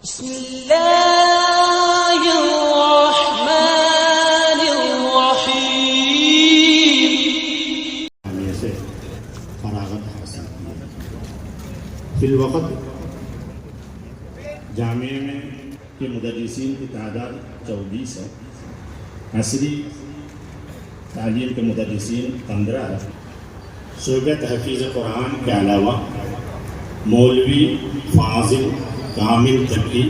بسم الله الرحمن الرحيم से फरागत हासिल की। फिलवक़्त जामिया में के मुदर्रिसीन की तादाद 24 है, असरी तालीम के मुदर्रिसीन 15 है। शोबे तहफ़ीज़ कुरान के अलावा मौलवी फाजिल कामिल तक की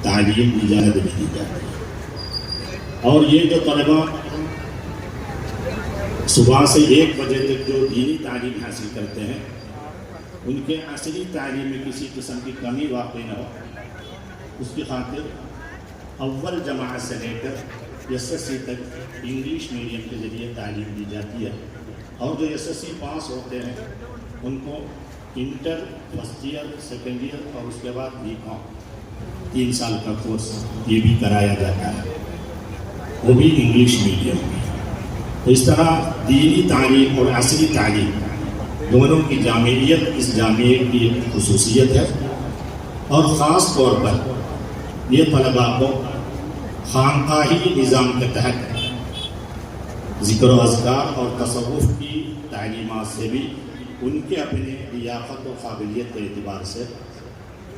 तालीम इजाज़त भी दी जाती है। और ये जो तलबा सुबह से 1 बजे तक जो दीनी तालीम हासिल करते हैं, उनके असली तालीम में किसी किस्म की कमी वाक़ई न हो, उसकी खातिर अव्वल जमात से लेकर एसएससी तक इंग्लिश मीडियम के ज़रिए तालीम दी जाती है। और जो एसएससी पास होते हैं उनको inter first year, second year और उसके बाद बीकॉम 3 साल का कोर्स ये भी कराया जाता है, वो भी इंग्लिश मीडियम में। तो इस तरह दीनी तालीम और असली तालीम दोनों की जामियत इस जामिया की खुसूसियत है। और ख़ास तौर पर ये तलबा को खानकाही निज़ाम के तहत ज़िक्र अज़कार और तसव्वुफ़ की तालीमात से भी उनके अपने लियाक़त और काबिलियत के एतबार से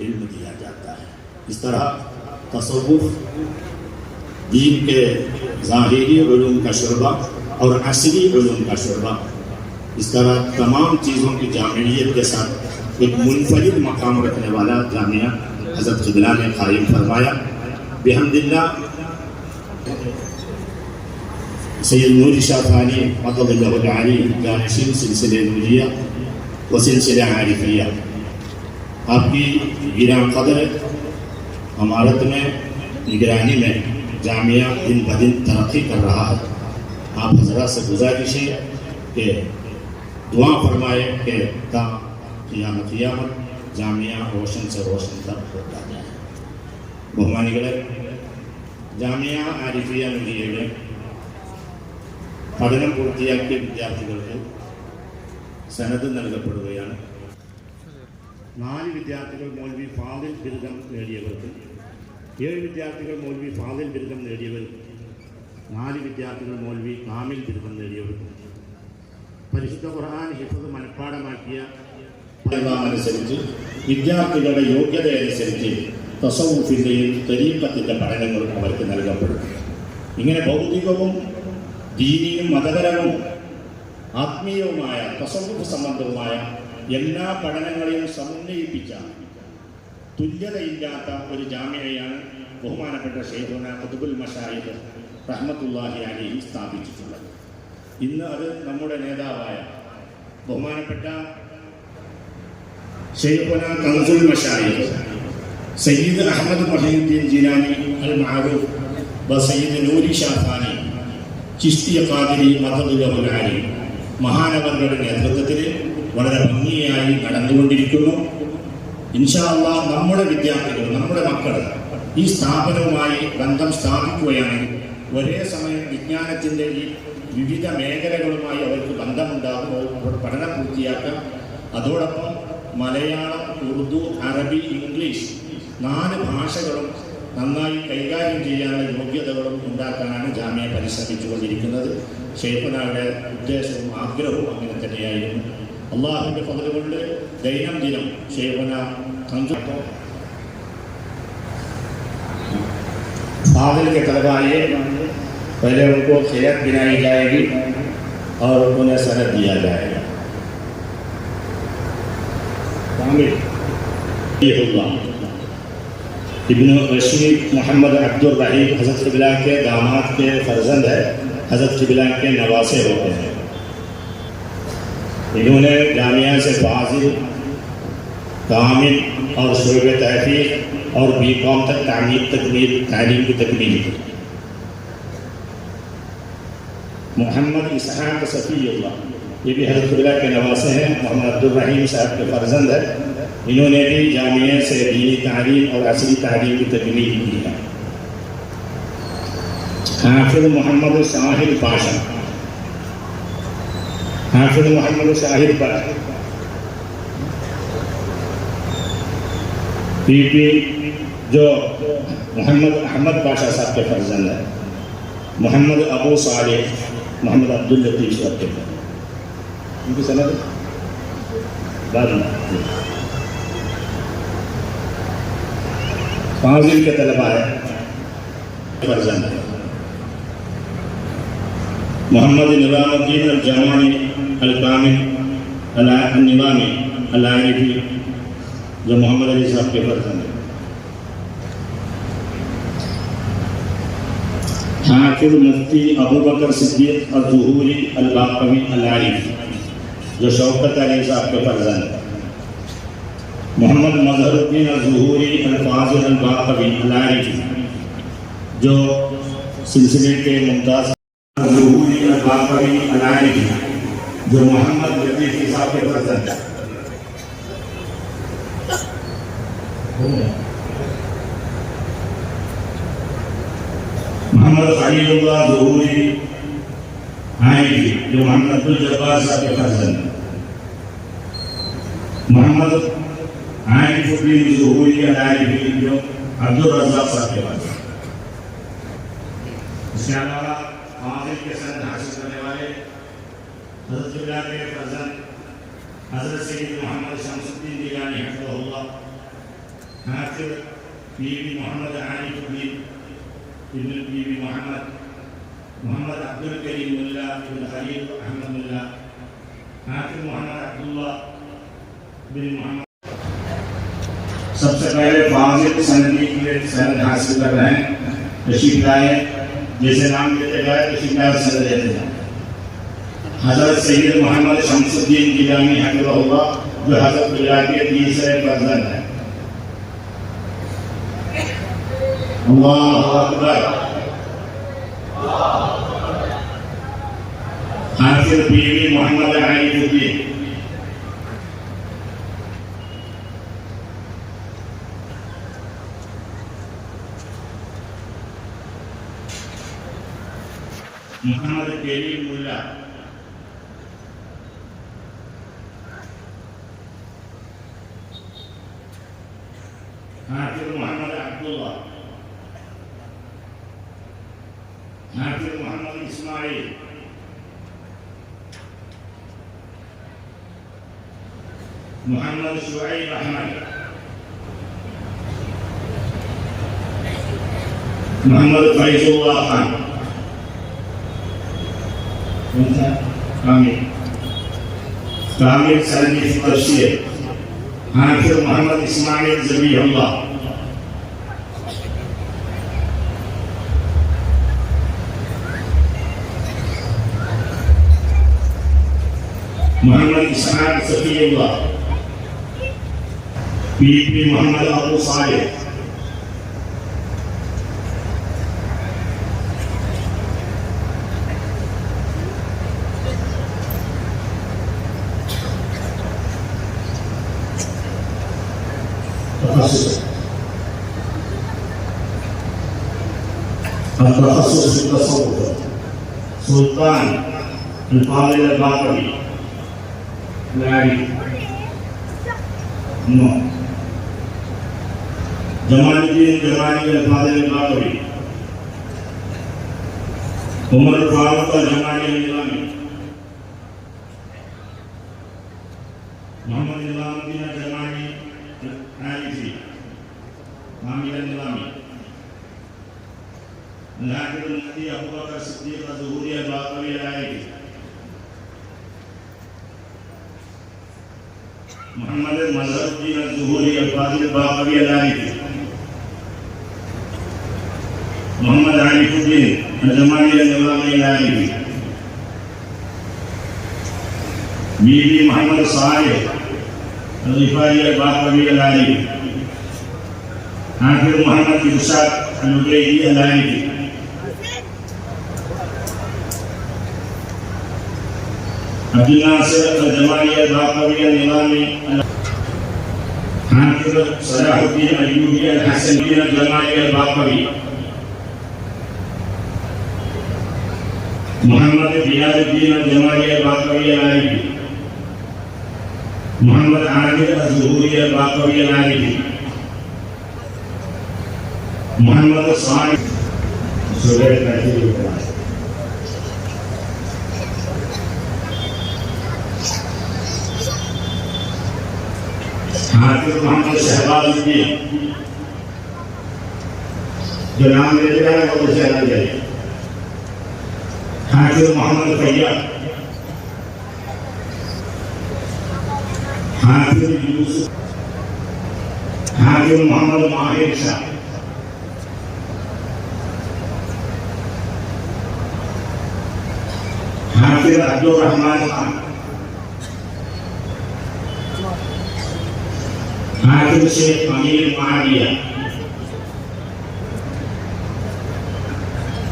इल्म दिया जाता है। इस तरह तसव्वुफ़ दीन के ज़ाहिरी उलूम का शुरबा और असली उलूम का शुरबा, इस तरह तमाम चीज़ों की जामियत के साथ एक मुनफरिद मकाम रखने वाला जामिया हज़रत क़िबला ने क़ायम फरमाया। बिहम्दिल्लाह सैयद नूरी शाह थानी मक़द्दसल्लाहु अलैहि जानशीन सिलसिले नूरिया व सिलसिले आरिफिया आपकी गिरां क़दर इमारत में निगरानी में जामिया दिन ब दिन तरक्की कर रहा है। आप हज़रात से गुजारिश है कि दुआ फरमाए कि क़ियामत जामिया रोशन से रोशन तक होता जाए। ബഹുമാനികളെ, ജാമിയ ആരിഫിയ നൂരിയയിലെ പഠനം പൂർത്തിയാക്കിയ വിദ്യാർത്ഥികൾക്ക് സനദ് നൽകപ്പെടുകയാണ്. 4 വിദ്യാർത്ഥികൾ മൗലവി ഫാദിൽ ബിരുദം നേടിയവർക്കും 7 വിദ്യാർത്ഥികൾ മൗലവി ഫാദിൽ ബിരുദം നേടിയവർക്കും 4 വിദ്യാർത്ഥികൾ മൗലവി കാമിൽ ബിരുദം നേടിയവർക്കും പരിശുദ്ധ ഖുർആൻ ഹിഫ്ദ് മനഃപ്പാഠമാക്കിയ അനുസരിച്ച് വിദ്യാർത്ഥികളുടെ യോഗ്യതയനുസരിച്ച് തസവ്വുഫിൻ്റെയും തരീഖത്തിൻ്റെ പഠനങ്ങളും അവർക്ക് നൽകപ്പെടും. ഇങ്ങനെ ഭൗതികവും ദീനിയും മതപരവും ആത്മീയവുമായ തസവ്വുഫ് സംബന്ധവുമായ എല്ലാ പഠനങ്ങളെയും സമന്വയിപ്പിച്ച തുല്യതയില്ലാത്ത ഒരു ജാമിയയാണ് ബഹുമാനപ്പെട്ട ശൈഖുന ഖുതുബുൽ മശായിഖ് റഹ്മത്തുള്ളാഹി അലൈഹി സ്ഥാപിച്ചിട്ടുള്ളത്. ഇന്ന് അത് നമ്മുടെ നേതാവായ ബഹുമാനപ്പെട്ട ശൈഖുന കൻസുൽ മശായിഖ് സയ്യിദ് അഹ്മദ് മുഹയ്യിദ്ദീൻ ജിലാനി അൽ മഅറൂഫ് വ സയ്യിദ് നൂരി ഷാഹ് ഥാനി ചിശ്തി ഖാദിരി മദദുൽ അലി മഹാനവറുടെ നേതൃത്വത്തിൽ വളരെ ഭംഗിയായി നടന്നുകൊണ്ടിരിക്കുന്നു. ഇൻഷാ അല്ലാഹ് നമ്മുടെ വിദ്യാർത്ഥികൾ, നമ്മുടെ മക്കൾ ഈ സ്ഥാപനവുമായി ബന്ധം സ്ഥാപിക്കുകയാണെങ്കിൽ ഒരേ സമയം വിജ്ഞാനത്തിൻ്റെ ഈ വിവിധ മേഖലകളുമായി അവർക്ക് ബന്ധമുണ്ടാകും, അവരുടെ പഠനം പൂർത്തിയാക്കാം. അതോടൊപ്പം മലയാളം, ഉറുദു, അറബി, ഇംഗ്ലീഷ് 4 ഭാഷകളും നന്നായി കൈകാര്യം ചെയ്യാനുള്ള യോഗ്യതകളും ഉണ്ടാക്കാനാണ് ജാമിയ പരിശ്രമിച്ചുകൊണ്ടിരിക്കുന്നത്. ശൈഖുനായുടെ ഉദ്ദേശവും ആഗ്രഹവും അങ്ങനെ തന്നെയായിരുന്നു. അള്ളാഹുവിൻ്റെ ഫضل കൊണ്ട് ദൈനംദിനം ശൈഖുന फादिल के तलबा आइए, पहले उनको खिलत गिनाई जाएगी और उन्हें सनद दिया जाएगा. इब्न रशीद मोहम्मद अब्दुल रहीम हज़रत क़िबला के दामाद के फर्जंद है, हज़रत क़िबला के नवासे होते हैं. इन्होंने जामिया से फाजिल, कामिल और शोबे तहफ़ीज़ और बीकॉम तक तालीम की तकमील की. मोहम्मद इसहाक़ सफ़ीउल्लाह ये भी हज़रत क़िबला के नवासे हैं, मोहम्मद अब्दुल रहीम साहब के फर्जंद है. इन्होंने भी जामिया से दीनी तालीम और असली तालीम की तकमील की है. हाफ़िज़ मोहम्मद शाहिद पाशा, हाफ़िज़ मोहम्मद शाहिद पाशा पीपी जो मोहम्मद अहमद पाशा साहब के फर्जंद है, मोहम्मद अबू सालेह मोहम्मद अब्दुल लतीफ़ साहब के उनकी सनद बाद में फाजिल के तलबा है फर्जंद है। मोहम्मद निज़ामुद्दीन अल-जमानी अल-कामिल अल-निज़ामी अल-आरिफ़ी जो मोहम्मद अली साहब के फर्जंद है। हाफिज़ मुफ्ती अबू बकर सिद्दीक़ अल-ज़ुहूरी अल-बाक़वी अल-आरिफ़ी जो शौकत अली साहब के फर्जंद है। मोहम्मद मज़हरुद्दीन अल-ज़ुहूरी अल-फ़ाज़िल अल-बाक़वी अल-आरिफ़ी जो सिलसिले के मुमताज़ ज़ुहूरी अल-बाक़वी अल-आरिफ़ी जो मोहम्मद लतीफ़ी साहब के फर्जंद है। मोहम्मद खलीलुल्लाह ज़ुहूरी आरिफ़ी जो मोहम्मद अब्दुल जब्बार साहब के फर्जंद है। मोहम्मद आरिफ़ुद्दीन ज़ुहूरी अल-आरिफ़ी जो अब्दुल रज़्ज़ाक़ साहब के फर्जंद है। इसके अलावा फाज़िल के सनद हासिल करने वाले हज़रत बिल्लाह के फर्जंद हज़रत सैयद मोहम्मद शमसुद्दीन गिलानी हफ़िज़हुल्लाह, हाफ़िज़ बीबी मोहम्मद आरिफ़ुद्दीन इब्न बीबी मोहम्मद अब्दुल करीम मुल्ला इब्न खलील अहमद मुल्ला, हाफ़िज़ मोहम्मद अब्दुल्लाह बिन मोहम्मद। सबसे पहले फाज़िल सनदी के सनद हासिल कर रहे हैं, तशरीफ़ लाए, जैसे नाम लेते गए तशरीफ़ लाए सनद लेते जाए। हज़रत सैयद मोहम्मद शमसुद्दीन गिलानी हफ़िज़हुल्लाह जो हज़रत बिल्लाह के तीसरे फर्जंद हैं। अल्लाहु अकबर। हाफ़िज़ बीबी मोहम्मद आरिफ़ुद्दीन, मोहम्मद करीम मुल्ला, हाफ़िज़ मोहम्मद अब्दुल्लाह, हाफ़िज़ मोहम्मद इस्माइल, मोहम्मद शुआइब अहमद, मोहम्मद फैज़ुल्लाह खान, कामिल सनदी तफसीर, हाफ़िज़ मोहम्मद इस्माइल ज़बीहुल्लाह, मोहम्मद इसहाक़ सफ़ीउल्लाह, पीपी मोहम्मद अबू सालेह, التخصص في التصوف سلطان الفاضل الباقري العارف جمال الدين جمالي الفاضل الباقري عمر الفاروق الجمالي النظامي محمد نظام الدين الجمالي العارفي عامل النظامي الحافظ المفتي أبو بكر الصديق الظهوري الباقوي العارفي محمد مظهرالدين الظهوري الفاضل الباقوي العارفي محمد عارف الدين الجمالي النظامي العارفي बीबी मोहम्मद सालेह الغفاري الباقوي العارفي हाफिज़ मोहम्मद इरशाद अल-उबैदी अल-आरिफी अब्दुल नासिर अल-जमाली अल-बाक़वी अल-निज़ामी हाफिज़ सलाहुद्दीन अय्यूबी अल-हसनी अल-जमाली अल-बाक़वी मोहम्मद बियादुद्दीन अल-जमाली अल-बाक़वी अल-आरिफी मोहम्मद आमिर अल-ज़ुहूरी अल-बाक़वी अल-आरिफी मोहम्मद सानी सूरह तहसील कुरान हाफिज मोहम्मद शहबाजुद्दीन जो नाम ले रहा है वो उसे अलग है। हाफिज मोहम्मद फैयाद, हाफिज यूसुफ, हाफिज मोहम्मद माहिर शाह, हाफिज अब्दुल रहमान खान, हाफिज शेख अमीर मारिया,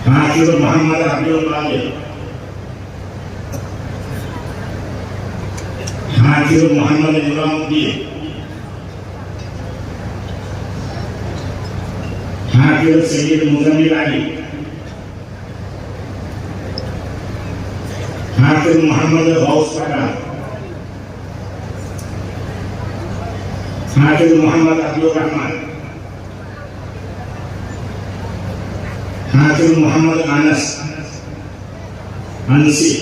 हाफिज मोहम्मद अब्दुल कादिर, हाफिज मोहम्मद निजामुद्दीन, हाफिज सैयद मुजम्मिल अली, हाफिज मोहम्मद गौस पठान, हाफिज मोहम्मद अब्दुल रहमान, हाफिज मोहम्मद अनस अनसी,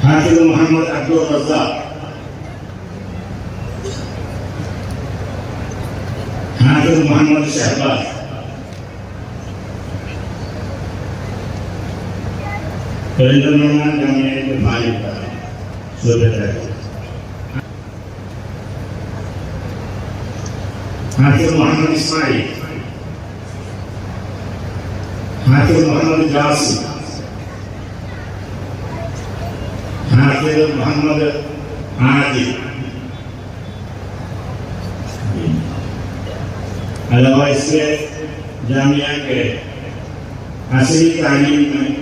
हाफिज मोहम्मद अब्दुल रज़्ज़ाक़, हाफिज मोहम्मद शहबाज, करिंदरमान जामिया के मालिक का सूबे तहसील, हाफिज मोहम्मद इस्माइल, हाफिज मोहम्मद जासिम, हाफिज मोहम्मद आदिल, अलावा इसके जामिया के असली तालीम में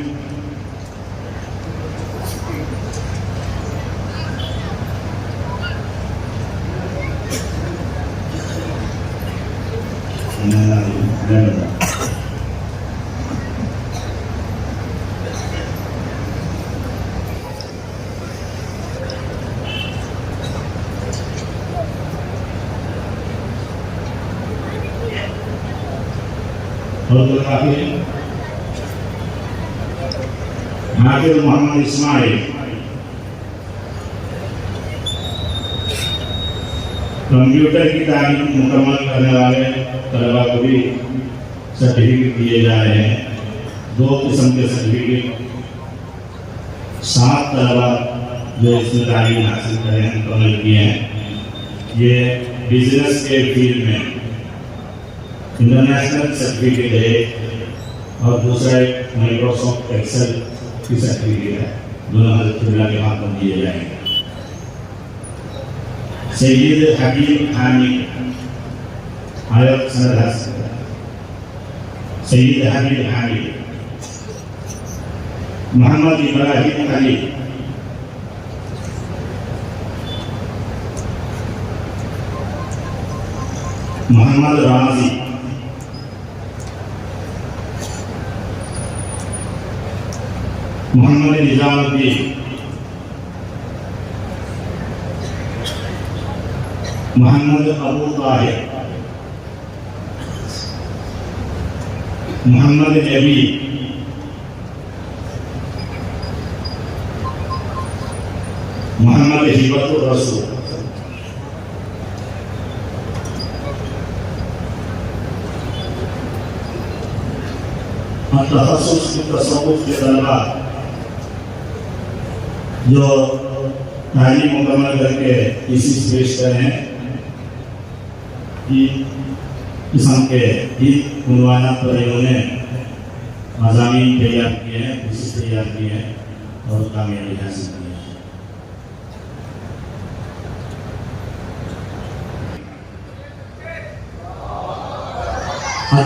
हाफिज मोहम्मद इस्माइल, कंप्यूटर की तालीम मुकम्मल करने वाले तलबा को भी सर्टिफिकेट दिए जा रहे हैं। 2 किस्म के सर्टिफिकेट, 7 तलबा जो इसमें तालीम हासिल करे हैं, मुकम्मल किए हैं। ये बिजनेस के फील्ड में इंटरनेशनल सर्टिफिकेट है और दूसरा एक माइक्रोसॉफ्ट एक्सेल की सर्टिफिकेट है। दोनों हज़रत के माध्यम दिए जाएंगे। सैयद हबीब हामिद आयत सनद हासिल, सैयद हबीब हामिद, मोहम्मद इब्राहिम अली, मोहम्मद राजी, मोहम्मद निजामुद्दीन, मोहम्मद अबू ताहिर, मोहम्मद नबी, मोहम्मद हिबतुर रसूल, तखस्सुस तसव्वुफ के तलबा जो तालीम मुकम्मल करके इसी पेश कर रहे हैं कि किस्म के उन्वानात पर इन्होंने मज़ामीन तैयार किए हैं, कोशिश तैयार किए हैं और कामयाबी हासिल की है।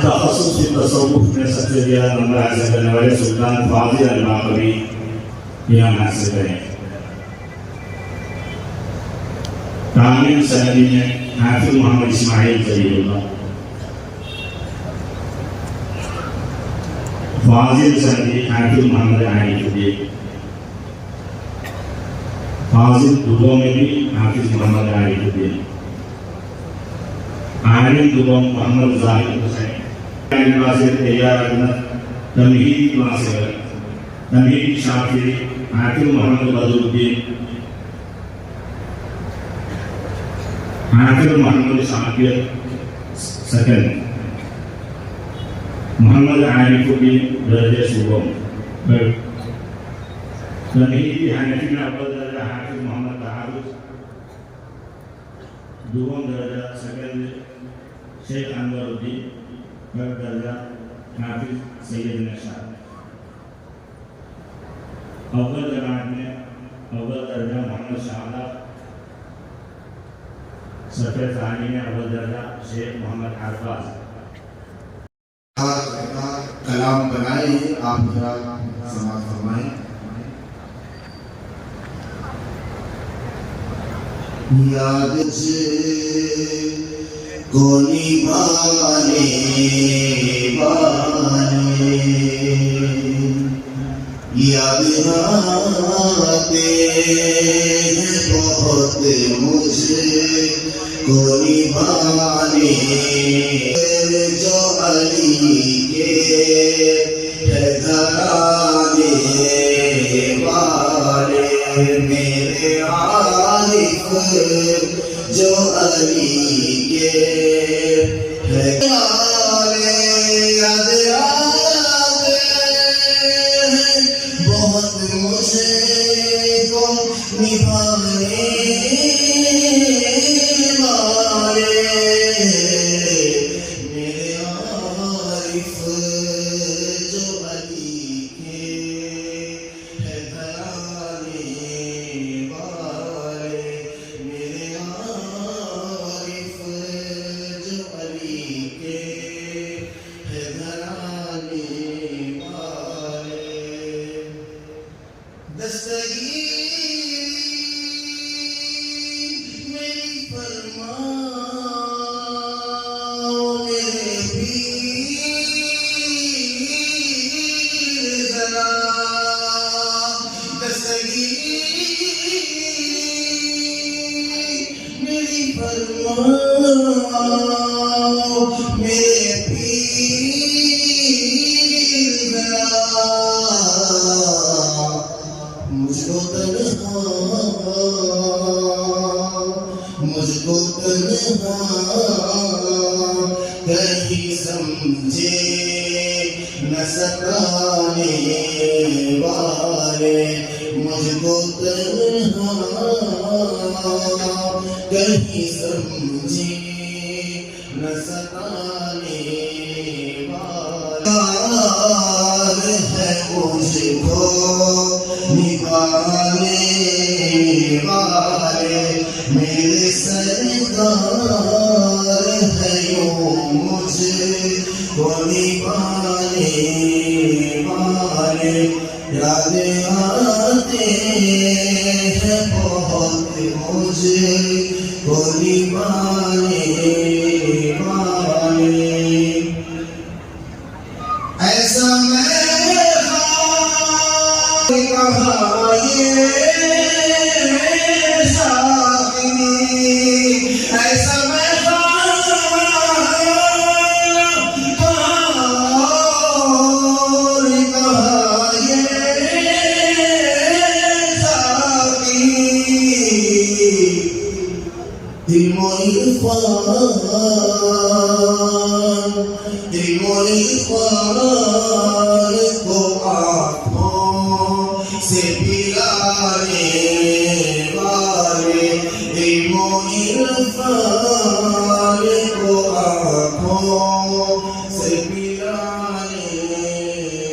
तखस्सुस तसव्वुफ में सबसे ज़्यादा नंबर हासिल करने वाले सुल्तान फाजिल अल-बाक़वी इनाम हासिल करें। कामिल सनदी में हाफिज मोहम्मद इस्माइल ज़हीरुल्लाह, फाजिल सनदी हाफिज मोहम्मद आइजुद्दीन, फाजिल दुगों में भी हाफिज मोहम्मद आइजुद्दीन, ആലിം ദുബം മുഹമ്മദ് സാഹിബ് ഹുസൈൻ ക്ലാസ്സിൽ തയ്യാറാക്കുന്ന തംഹീദി ക്ലാസ്സുകൾ തംഹീദ് ഷാഫി ആക്കിർ മുഹമ്മദ് ബദറുദ്ദീൻ ആക്കിർ മുഹമ്മദ് ഷാക്കിർ സെക്കൻഡ് മുഹമ്മദ് ആരിഫുദ്ദീൻ ദർജ ശുഭം तमहीदी हनफी में अव्वल दर्जा हाफिज मोहम्मद तहारुज दुगम दर्जा सेकंड शेख अनवरुद्दीन थर्ड दर्जा हाफिज सैयद नशाद अव्वल जमात में अव्वल दर्जा मोहम्मद शाहदा सफे थानी में अव्वल दर्जा शेख मोहम्मद अरबाज कलाम बनाए आप जरा समाप्त फरमाएं। याद से कोनी बाने बाने याद आते हैं बहुत मुझे कोनी बाने जो अली के घराने वाले मेरे आरिफ जो अली के घराने याद आते हैं बहुत मुझे को निभाने वाले मेरे आरिफ जो अली के घराने वाले मेरे आरिफ जो अली के घराने वाले दस्तगीर मेरी फरमाओ मेरे पीर ज़रा दस्तगीर मेरी फरमाओ मेरे पीर ज़रा मुझको तन्हा कहीं समझे न सताने वाले मुझको तन्हा कहीं समझे न सताने वाले है मुझको निभाने वाले मेरे सरदार है यूं मुझे को निभाने वाले याद आते हैं बहुत मुझे को निभाने वाले ऐसा मैं कहा ये ऐसा मैं कहा ये साकी दिल मोई ख्वार को आँखों से पिलाने वाले दिल मोई ख्वार को आँखों से पिलाने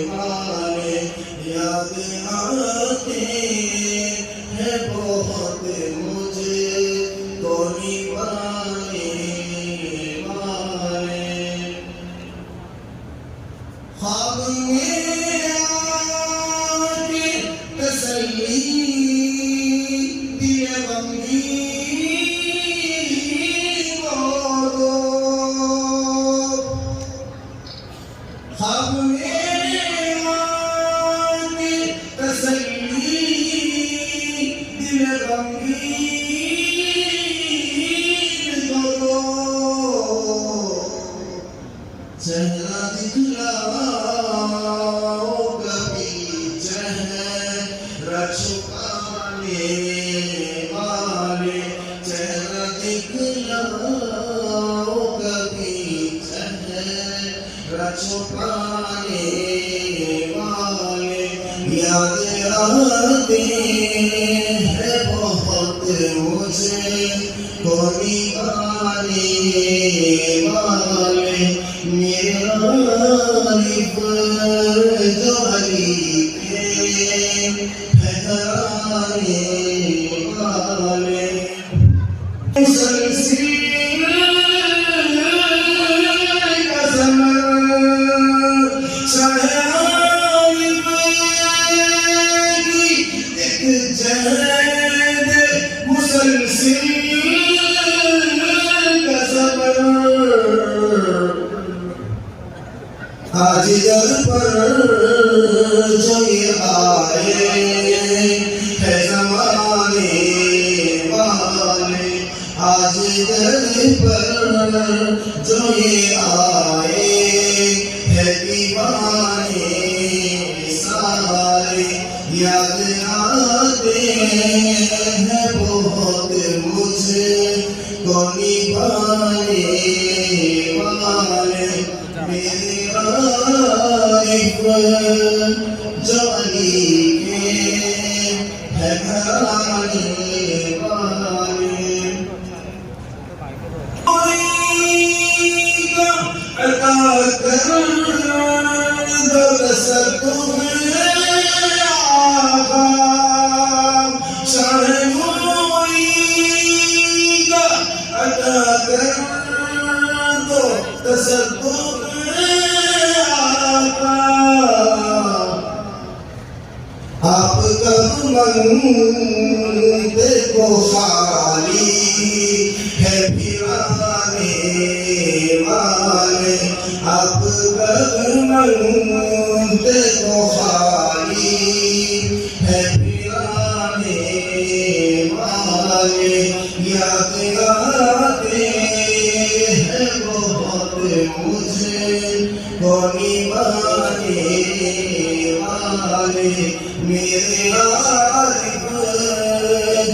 वाले याद आते हैं बहुत मुझे को निभाने वाले ख्वाब छुपाने वाले याद आते हैं बहुत मुझे को निभाने वाले मेरा आरिफ जो अली के ठहराने वाले मुसलसिल कसम शायद की एक जहद मुसलसिल कसम आज जग पर जो ये आए है ज़माने वाले आज जग पर जो ये आए है दीवाने सारे याद आते हैं बहुत मुझे को निभाने वाले मेरे आरिफ जो अली के है घराने वाले अता कर दरस तुम्हें आका शाह मोईगा अता कर दो तसद्दुक़ आप कब मंगते को खाली है फिराने वाले आप कब मंगते को खाली है फिराने वाले याद आते हैं बहुत मुझे को निभाने वाले मेरे आरिफ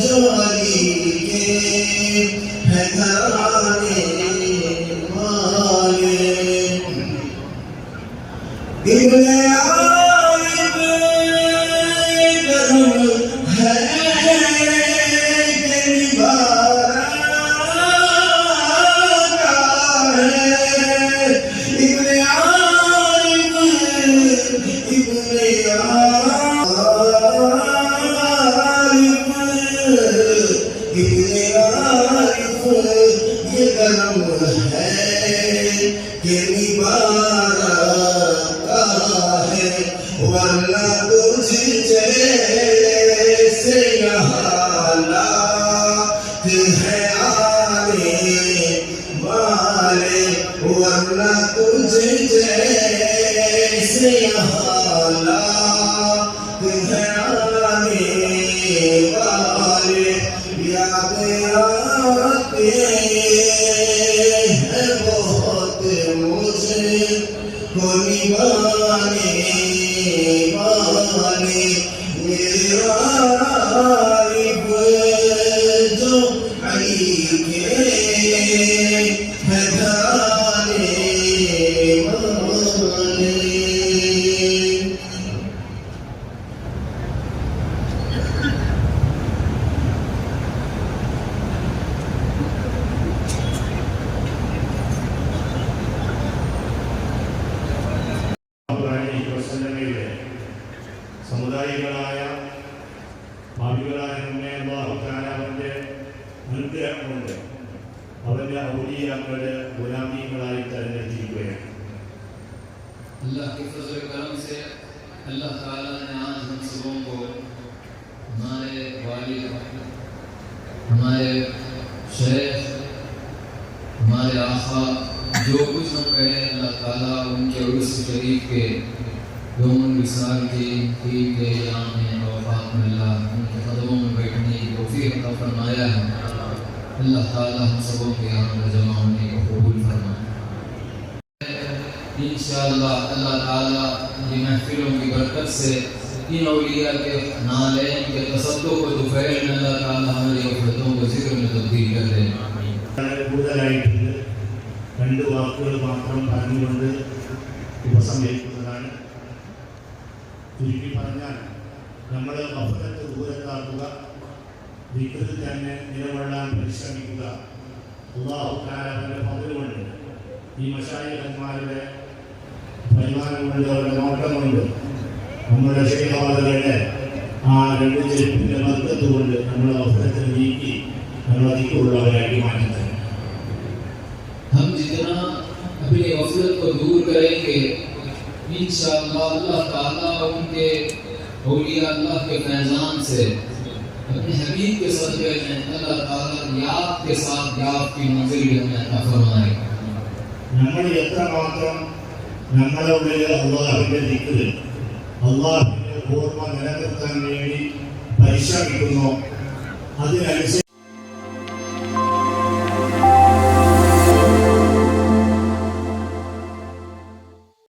जो अली के है घराने वाले इब्ने आरिफ करम है कि निबारा है इब्ने आरिफ इब्ने आरिफ ये करम है कि निबारा का है वरना तुझ जैसे यहाँ लाख है आने वाले वरना तुझ जैसे यहाँ लाख है आने वाले याद आते हैं बहुत मुझे को निभाने वाले मेरे आरिफ जो अली के है घराने वाले സമുദായികളായ ഭാവികളായ നമ്മെ അല്ലാഹു തആല അവന്റെ അനുഗ്രഹം കൊണ്ട് അവന്റെ ഔലിയാക്കളുടെ ഗുലാമികളായി തെരഞ്ഞെടുത്തിരിക്കുകയാണ്. अल्लाह के फजल करम से अल्लाह ताला ने आज हम सबों को हमारे वालिद हमारे शेख हमारे आका जो कुछ हम कहें अल्लाह ताला उनके उर्स शरीफ के यौम विसाल के याम में वफ़ात में अल्लाह उनके कदमों में बैठने की तौफीक अता फरमाया है। अल्लाह ताला हम सबों के यहाँ जमा होने को कबूल फरमाए। इंशाअल्लाह अल्लाह ताला ये महफिलों की बरकत से इन औलिया के नालैन के तसद्दुक़ को दोपहर में अल्लाह ताला हमारी गफलतों को जिक्र में तब्दील कर दे। കൂടുതലായിട്ട് രണ്ട് വാക്കുകൾ മാത്രം പറഞ്ഞുകൊണ്ട് ഉപസംഹരിക്കുന്നതാണ്. ചുരുക്കി പറഞ്ഞാൽ നമ്മൾ ഗഫലത്ത് ദൂരത്താക്കുക, ദിക്റിൽ തന്നെ നിലകൊള്ളാൻ പരിശ്രമിക്കുക. അല്ലാഹു തആലയുടെ ഫضل കൊണ്ട് ഈ മശായിഖന്മാരുടെ പരിമാനം കൊണ്ട് അവരുടെ നോട്ടം കൊണ്ട് നമ്മുടെ ശൈഖാവകളുടെ ആ രണ്ട് ചെരുപ്പിൻ്റെ ബർക്കത്ത് കൊണ്ട് നമ്മുടെ ഗഫലത്തിൽ നീക്കി നമ്മൾ ദിക്റുള്ളവരാക്കി മാറ്റുന്നത്. हम जितना अपनी गफलत को दूर करेंगे इंशाअल्लाह अल्लाह ताला उनके औलिया अल्लाह के फैजान से अपने हबीब के सदक़े में अल्लाह ताला याद के साथ याद की मंजिल भी हमें अता फरमाए. നമ്മൾ എത്രമാത്രം നമ്മളുടെ അല്ലാഹുവിന്റെ ദിക്റിൽ അല്ലാഹുവിന്റെ ഓർമ്മ നിലനിർത്താൻ വേണ്ടി പരിശ്രമിക്കുന്നു അതിനനുസരിച്ച്